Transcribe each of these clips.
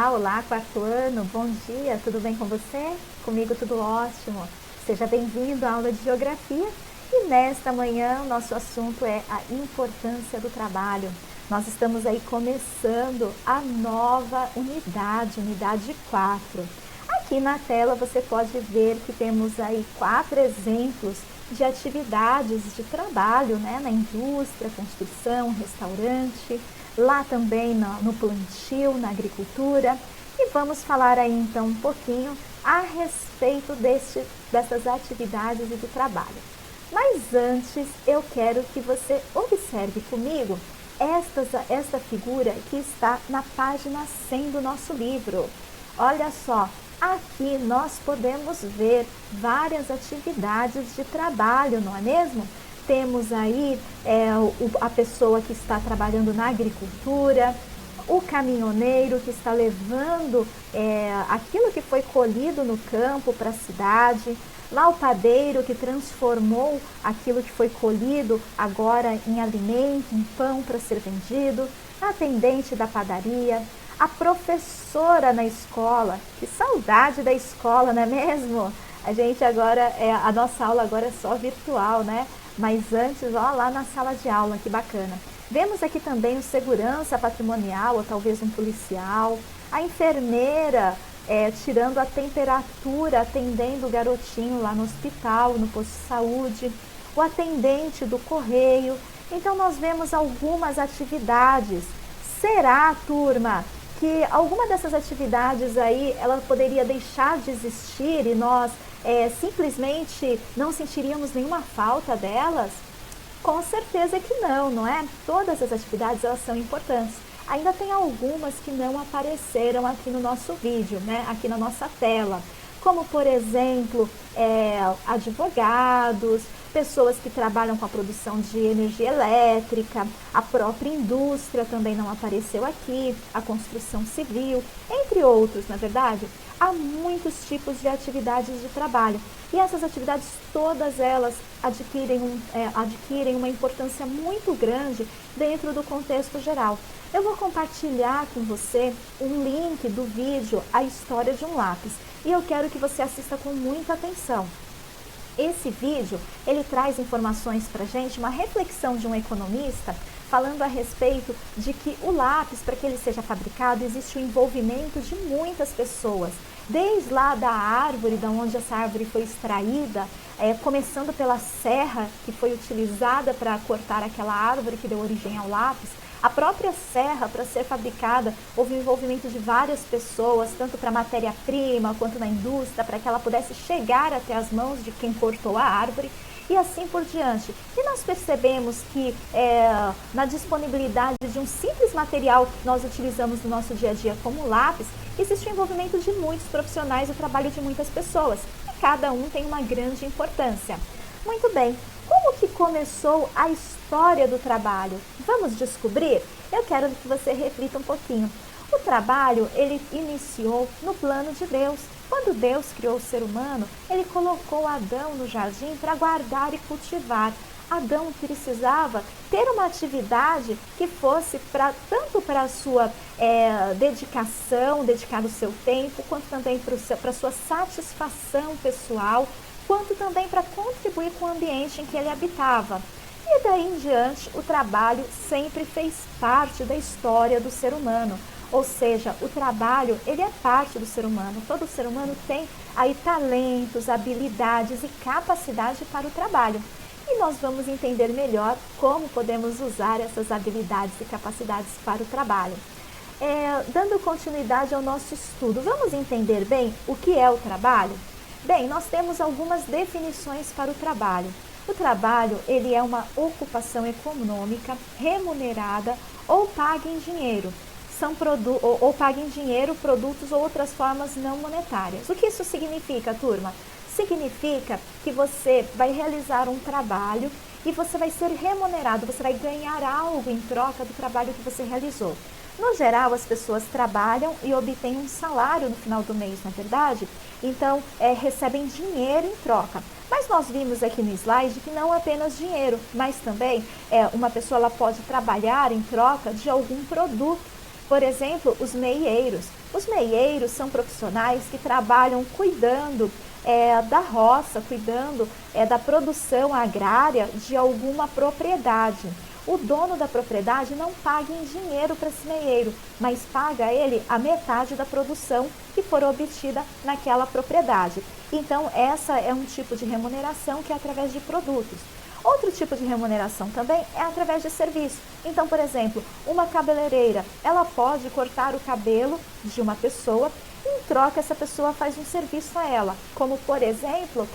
Olá, quarto ano, bom dia, tudo bem com você? Comigo tudo ótimo. Seja bem-vindo à aula de Geografia e nesta manhã o nosso assunto é a importância do trabalho. Nós estamos aí começando a nova unidade 4. Aqui na tela você pode ver que temos aí 4 exemplos de atividades de trabalho, né? Na indústria, construção, restaurante, lá também no plantio, na agricultura. E vamos falar aí então um pouquinho a respeito dessas atividades e do trabalho. Mas antes eu quero que você observe comigo esta figura que está na página 100 do nosso livro. Olha só, aqui nós podemos ver várias atividades de trabalho, não é mesmo? Temos aí a pessoa que está trabalhando na agricultura, o caminhoneiro que está levando aquilo que foi colhido no campo para a cidade, lá o padeiro que transformou aquilo que foi colhido agora em alimento, em pão para ser vendido, a atendente da padaria, a professora na escola. Que saudade da escola, não é mesmo? A gente agora, a nossa aula agora é só virtual, né? Mas antes, ó, lá na sala de aula, que bacana. Vemos aqui também o segurança patrimonial, ou talvez um policial, a enfermeira tirando a temperatura, atendendo o garotinho lá no hospital, no posto de saúde, o atendente do correio. Então nós vemos algumas atividades. Será, turma, que alguma dessas atividades aí, ela poderia deixar de existir e nós simplesmente não sentiríamos nenhuma falta delas? Com certeza que não, não é? Todas as atividades, elas são importantes. Ainda tem algumas que não apareceram aqui no nosso vídeo, né? Aqui na nossa tela. Como, por exemplo, advogados, pessoas que trabalham com a produção de energia elétrica, a própria indústria também não apareceu aqui, a construção civil, entre outros, na verdade. Há muitos tipos de atividades de trabalho e essas atividades, todas elas adquirem uma importância muito grande dentro do contexto geral. Eu vou compartilhar com você um link do vídeo A História de um Lápis e eu quero que você assista com muita atenção. Esse vídeo, ele traz informações para a gente, uma reflexão de um economista falando a respeito de que o lápis, para que ele seja fabricado, existe o envolvimento de muitas pessoas. Desde lá da árvore, da onde essa árvore foi extraída, começando pela serra que foi utilizada para cortar aquela árvore que deu origem ao lápis, a própria serra, para ser fabricada, houve o envolvimento de várias pessoas, tanto para a matéria-prima quanto na indústria, para que ela pudesse chegar até as mãos de quem cortou a árvore e assim por diante. E nós percebemos que na disponibilidade de um simples material que nós utilizamos no nosso dia a dia como lápis, existe o envolvimento de muitos profissionais e o trabalho de muitas pessoas. E cada um tem uma grande importância. Muito bem, como que começou a história do trabalho? Vamos descobrir? Eu quero que você reflita um pouquinho. O trabalho, ele iniciou no plano de Deus. Quando Deus criou o ser humano, ele colocou Adão no jardim para guardar e cultivar. Adão precisava ter uma atividade que fosse tanto para a sua dedicação, dedicar o seu tempo, quanto também para a sua satisfação pessoal, quanto também para contribuir com o ambiente em que ele habitava. E daí em diante, o trabalho sempre fez parte da história do ser humano. Ou seja, o trabalho, ele é parte do ser humano. Todo ser humano tem aí talentos, habilidades e capacidade para o trabalho. E nós vamos entender melhor como podemos usar essas habilidades e capacidades para o trabalho. Dando continuidade ao nosso estudo, vamos entender bem o que é o trabalho? Bem, nós temos algumas definições para o trabalho. O trabalho, ele é uma ocupação econômica remunerada ou paga em dinheiro. Ou paga em dinheiro, produtos ou outras formas não monetárias. O que isso significa, turma? Significa que você vai realizar um trabalho e você vai ser remunerado, você vai ganhar algo em troca do trabalho que você realizou. No geral, as pessoas trabalham e obtêm um salário no final do mês, não é verdade? Então, recebem dinheiro em troca. Mas nós vimos aqui no slide que não apenas dinheiro, mas também uma pessoa ela pode trabalhar em troca de algum produto. Por exemplo, os meeieiros. Os meeieiros são profissionais que trabalham cuidando da roça, cuidando da produção agrária de alguma propriedade. O dono da propriedade não paga em dinheiro para esse meieiro, mas paga a ele a metade da produção que for obtida naquela propriedade. Então, essa é um tipo de remuneração que é através de produtos. Outro tipo de remuneração também é através de serviço. Então, por exemplo, uma cabeleireira, ela pode cortar o cabelo de uma pessoa, em troca essa pessoa faz um serviço a ela, como por exemplo,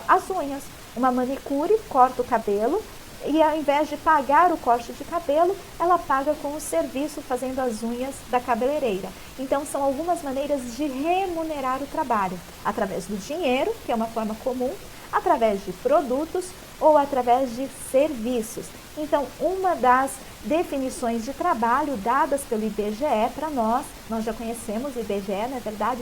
as unhas. Uma manicure corta o cabelo e ao invés de pagar o corte de cabelo, ela paga com o serviço fazendo as unhas da cabeleireira. Então, são algumas maneiras de remunerar o trabalho, através do dinheiro, que é uma forma comum, através de produtos ou através de serviços. Então, uma das definições de trabalho dadas pelo IBGE para nós já conhecemos o IBGE, na verdade,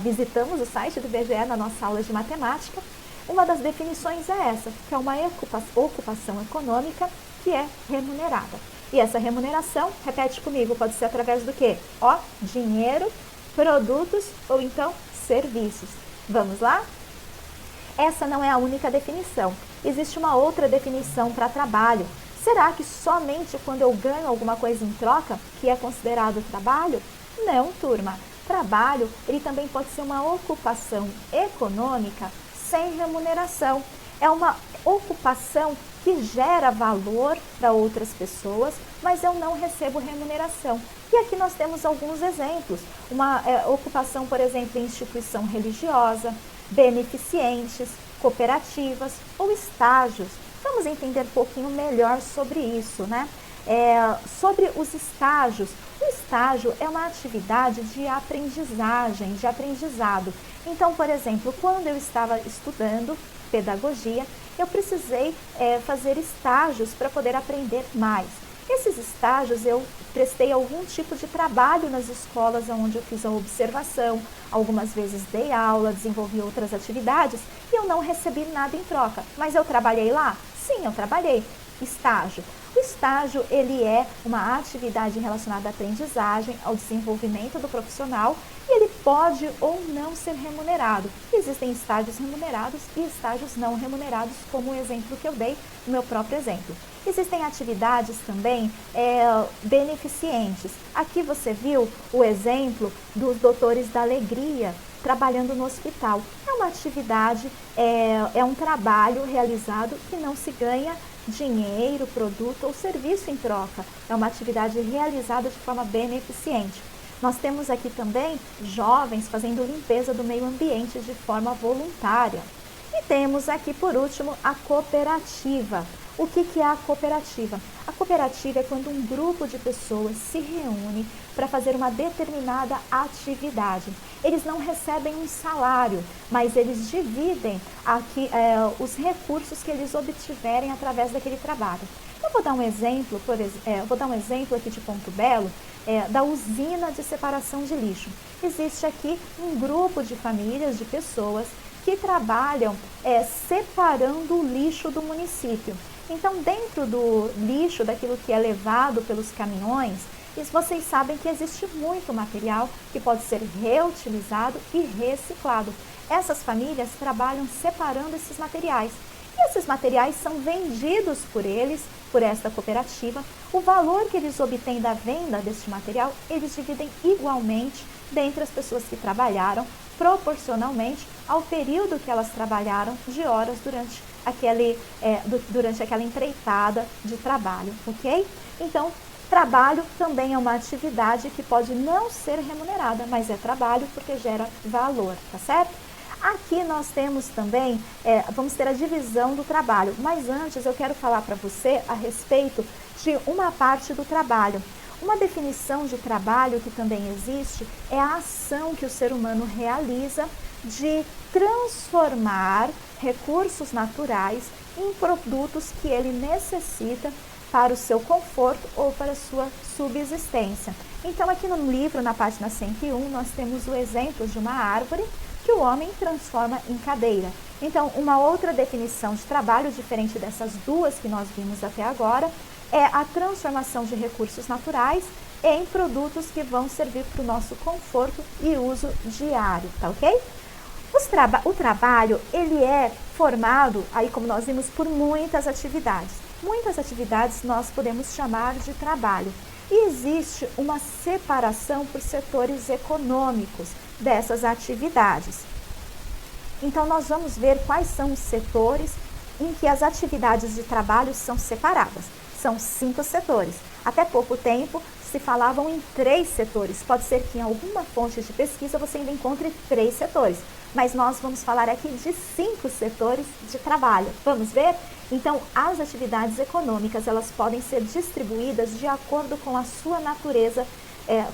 visitamos o site do IBGE na nossa aula de matemática. Uma das definições é essa, que é uma ocupação econômica que é remunerada. E essa remuneração, repete comigo, pode ser através do quê? Dinheiro, produtos ou então serviços. Vamos lá? Essa não é a única definição. Existe uma outra definição para trabalho. Será que somente quando eu ganho alguma coisa em troca que é considerado trabalho? Não, turma. Trabalho, ele também pode ser uma ocupação econômica sem remuneração. É uma ocupação que gera valor para outras pessoas, mas eu não recebo remuneração. E aqui nós temos alguns exemplos. Uma ocupação, por exemplo, em instituição religiosa, beneficentes, cooperativas ou estágios. Vamos entender um pouquinho melhor sobre isso, né? Sobre os estágios. O estágio é uma atividade de aprendizagem, de aprendizado. Então, por exemplo, quando eu estava estudando pedagogia, eu precisei fazer estágios para poder aprender mais. Esses estágios eu prestei algum tipo de trabalho nas escolas onde eu fiz a observação, algumas vezes dei aula, desenvolvi outras atividades e eu não recebi nada em troca. Mas eu trabalhei lá? Sim, eu trabalhei. Estágio. O estágio, ele é uma atividade relacionada à aprendizagem, ao desenvolvimento do profissional e ele pode ou não ser remunerado. Existem estágios remunerados e estágios não remunerados, como o exemplo que eu dei no meu próprio exemplo. Existem atividades também beneficentes. Aqui você viu o exemplo dos doutores da alegria trabalhando no hospital. É uma atividade, é um trabalho realizado que não se ganha dinheiro, produto ou serviço em troca. É uma atividade realizada de forma beneficente. Nós temos aqui também jovens fazendo limpeza do meio ambiente de forma voluntária. E temos aqui, por último, a cooperativa. O que é a cooperativa? A cooperativa é quando um grupo de pessoas se reúne para fazer uma determinada atividade. Eles não recebem um salário, mas eles dividem aqui, os recursos que eles obtiverem através daquele trabalho. Eu vou dar um exemplo, aqui de Ponto Belo, da usina de separação de lixo. Existe aqui um grupo de famílias, de pessoas que trabalham separando o lixo do município. Então, dentro do lixo, daquilo que é levado pelos caminhões, vocês sabem que existe muito material que pode ser reutilizado e reciclado. Essas famílias trabalham separando esses materiais. E esses materiais são vendidos por eles, por esta cooperativa. O valor que eles obtêm da venda deste material, eles dividem igualmente dentre as pessoas que trabalharam, proporcionalmente ao período que elas trabalharam de horas durante aquela empreitada de trabalho, ok? Então, trabalho também é uma atividade que pode não ser remunerada, mas é trabalho porque gera valor, tá certo? Aqui nós temos também, vamos ter a divisão do trabalho, mas antes eu quero falar para você a respeito de uma parte do trabalho. Uma definição de trabalho que também existe é a ação que o ser humano realiza de transformar recursos naturais em produtos que ele necessita para o seu conforto ou para a sua subsistência. Então, aqui no livro, na página 101, nós temos o exemplo de uma árvore que o homem transforma em cadeira. Então, uma outra definição de trabalho, diferente dessas duas que nós vimos até agora, é a transformação de recursos naturais em produtos que vão servir para o nosso conforto e uso diário, tá ok? O trabalho, ele é formado, aí como nós vimos, por muitas atividades. Muitas atividades nós podemos chamar de trabalho. E existe uma separação por setores econômicos dessas atividades. Então, nós vamos ver quais são os setores em que as atividades de trabalho são separadas. São 5 setores. Até pouco tempo se falavam em 3 setores. Pode ser que em alguma fonte de pesquisa você ainda encontre 3 setores. Mas nós vamos falar aqui de 5 setores de trabalho. Vamos ver? Então, as atividades econômicas, elas podem ser distribuídas de acordo com a sua natureza,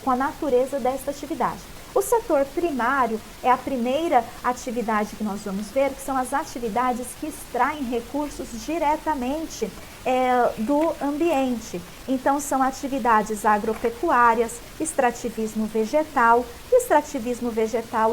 com a natureza desta atividade. O setor primário é a primeira atividade que nós vamos ver, que são as atividades que extraem recursos diretamente do ambiente. Então, são atividades agropecuárias, extrativismo vegetal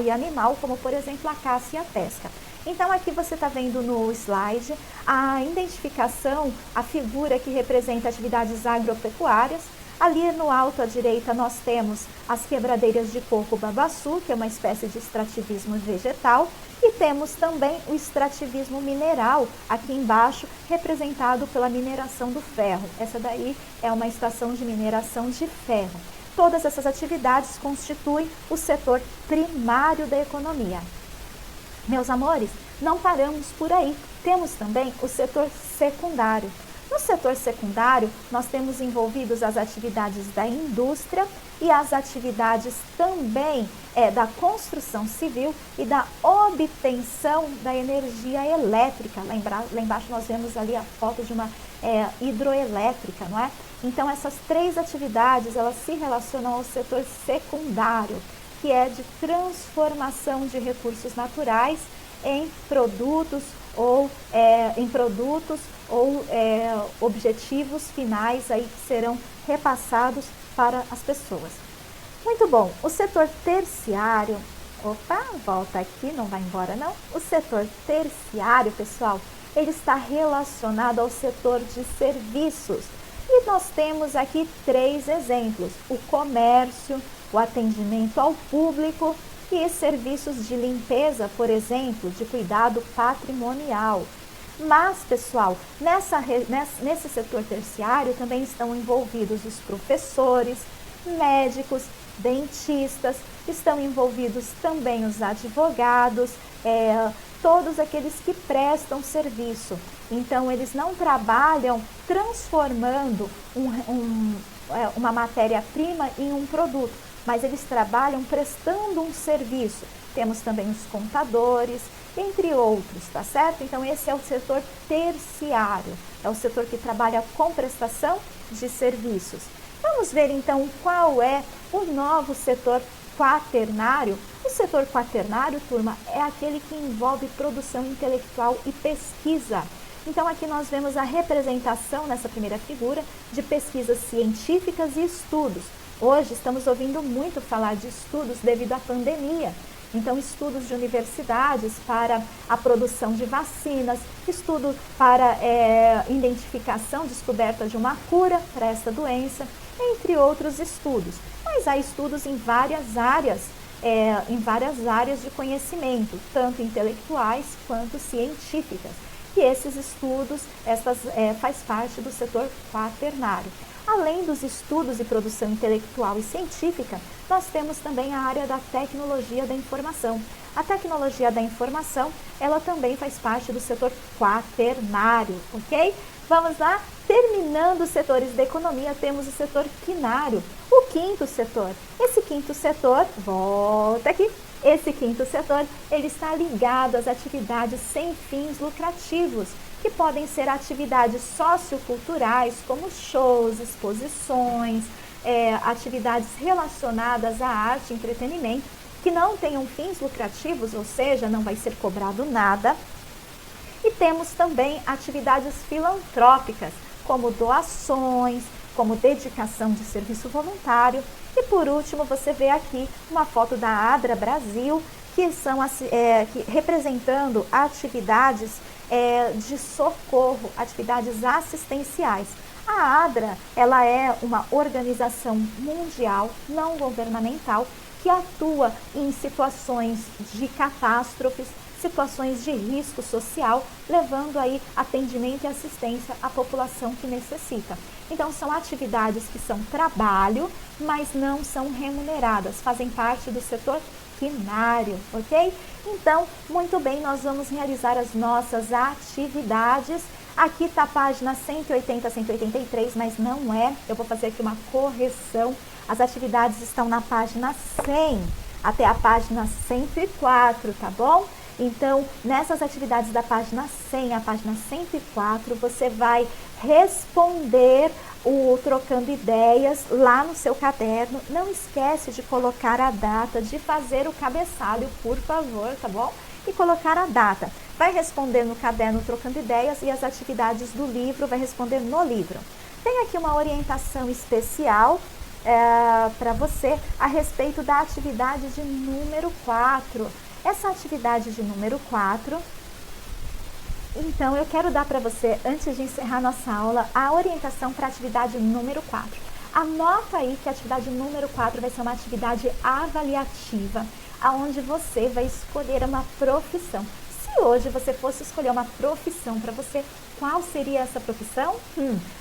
e animal, como por exemplo a caça e a pesca. Então, aqui você está vendo no slide a identificação, a figura que representa atividades agropecuárias. Ali no alto à direita nós temos as quebradeiras de coco babaçu, que é uma espécie de extrativismo vegetal, e temos também o extrativismo mineral, aqui embaixo, representado pela mineração do ferro. Essa daí é uma estação de mineração de ferro. Todas essas atividades constituem o setor primário da economia. Meus amores, não paramos por aí. Temos também o setor secundário. No setor secundário, nós temos envolvidos as atividades da indústria e as atividades também da construção civil e da obtenção da energia elétrica. Lá embaixo nós vemos ali a foto de uma hidroelétrica, não é? Então, essas 3 atividades, elas se relacionam ao setor secundário, que é de transformação de recursos naturais em produtos ou objetivos finais aí que serão repassados para as pessoas. Muito bom, o setor terciário, volta aqui, não vai embora não. O setor terciário, pessoal, ele está relacionado ao setor de serviços. E nós temos aqui 3 exemplos: o comércio, o atendimento ao público e serviços de limpeza, por exemplo, de cuidado patrimonial. Mas, pessoal, nesse setor terciário também estão envolvidos os professores, médicos, dentistas, estão envolvidos também os advogados, todos aqueles que prestam serviço. Então, eles não trabalham transformando uma matéria-prima em um produto, mas eles trabalham prestando um serviço. Temos também os contadores, entre outros, tá certo? Então, esse é o setor terciário, é o setor que trabalha com prestação de serviços. Vamos ver, então, qual é o novo setor quaternário. O setor quaternário, turma, é aquele que envolve produção intelectual e pesquisa. Então, aqui nós vemos a representação, nessa primeira figura, de pesquisas científicas e estudos. Hoje estamos ouvindo muito falar de estudos devido à pandemia. Então, estudos de universidades para a produção de vacinas, estudo para identificação, descoberta de uma cura para essa doença, entre outros estudos. Mas há estudos em várias áreas de conhecimento, tanto intelectuais quanto científicas. E esses estudos, faz parte do setor quaternário. Além dos estudos e produção intelectual e científica, nós temos também a área da tecnologia da informação. A tecnologia da informação, ela também faz parte do setor quaternário, ok? Vamos lá? Terminando os setores da economia, temos o setor quinário, o quinto setor. Esse quinto setor, volta aqui, esse quinto setor, ele está ligado às atividades sem fins lucrativos, que podem ser atividades socioculturais, como shows, exposições, atividades relacionadas à arte e entretenimento, que não tenham fins lucrativos, ou seja, não vai ser cobrado nada. E temos também atividades filantrópicas, como doações, como dedicação de serviço voluntário. E por último, você vê aqui uma foto da ADRA Brasil, que são representando atividades de socorro, atividades assistenciais. A ADRA, ela é uma organização mundial não governamental que atua em situações de catástrofes, situações de risco social, levando aí atendimento e assistência à população que necessita. Então, são atividades que são trabalho, mas não são remuneradas, fazem parte do setor primário, ok? Então, muito bem, nós vamos realizar as nossas atividades. Aqui está a página 180, 183, mas não é. Eu vou fazer aqui uma correção. As atividades estão na página 100 até a página 104, tá bom? Então, nessas atividades da página 100 à página 104, você vai responder o Trocando Ideias lá no seu caderno. Não esquece de colocar a data, de fazer o cabeçalho, por favor, tá bom? E colocar a data. Vai responder no caderno Trocando Ideias e as atividades do livro vai responder no livro. Tem aqui uma orientação especial para você a respeito da atividade de número 4. Essa atividade de número 4, então eu quero dar para você, antes de encerrar nossa aula, a orientação para a atividade número 4. Anota aí que a atividade número 4 vai ser uma atividade avaliativa, onde você vai escolher uma profissão. Se hoje você fosse escolher uma profissão para você, qual seria essa profissão?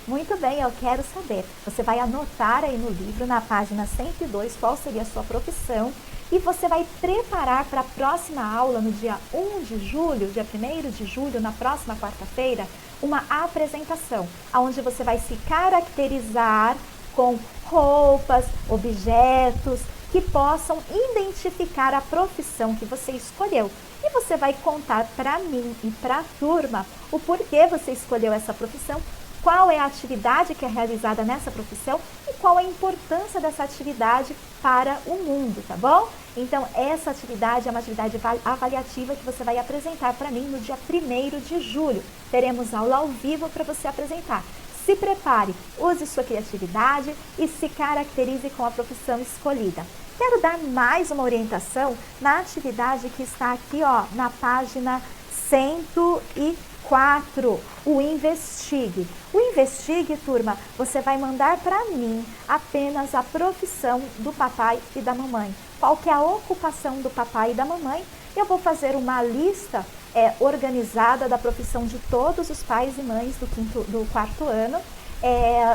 Muito bem, eu quero saber. Você vai anotar aí no livro, na página 102, qual seria a sua profissão. E você vai preparar para a próxima aula, no dia 1 de julho, dia 1º de julho, na próxima quarta-feira, uma apresentação, onde você vai se caracterizar com roupas, objetos que possam identificar a profissão que você escolheu. E você vai contar para mim e para a turma o porquê você escolheu essa profissão, qual é a atividade que é realizada nessa profissão e qual a importância dessa atividade para o mundo, tá bom? Então, essa atividade é uma atividade avaliativa que você vai apresentar para mim no dia 1º de julho. Teremos aula ao vivo para você apresentar. Se prepare, use sua criatividade e se caracterize com a profissão escolhida. Quero dar mais uma orientação na atividade que está aqui, ó, na página 104, o Investigue. O Investigue, turma, você vai mandar para mim apenas a profissão do papai e da mamãe. Qual que é a ocupação do papai e da mamãe? Eu vou fazer uma lista organizada da profissão de todos os pais e mães do 4º ano.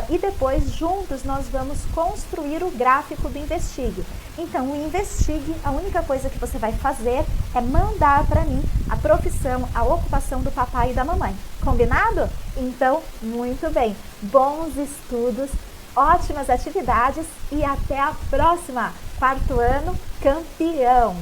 E depois, juntos, nós vamos construir o gráfico do Investigue. Então, o Investigue, a única coisa que você vai fazer é mandar para mim a profissão, a ocupação do papai e da mamãe. Combinado? Então, muito bem. Bons estudos, ótimas atividades e até a próxima. 4º ano campeão!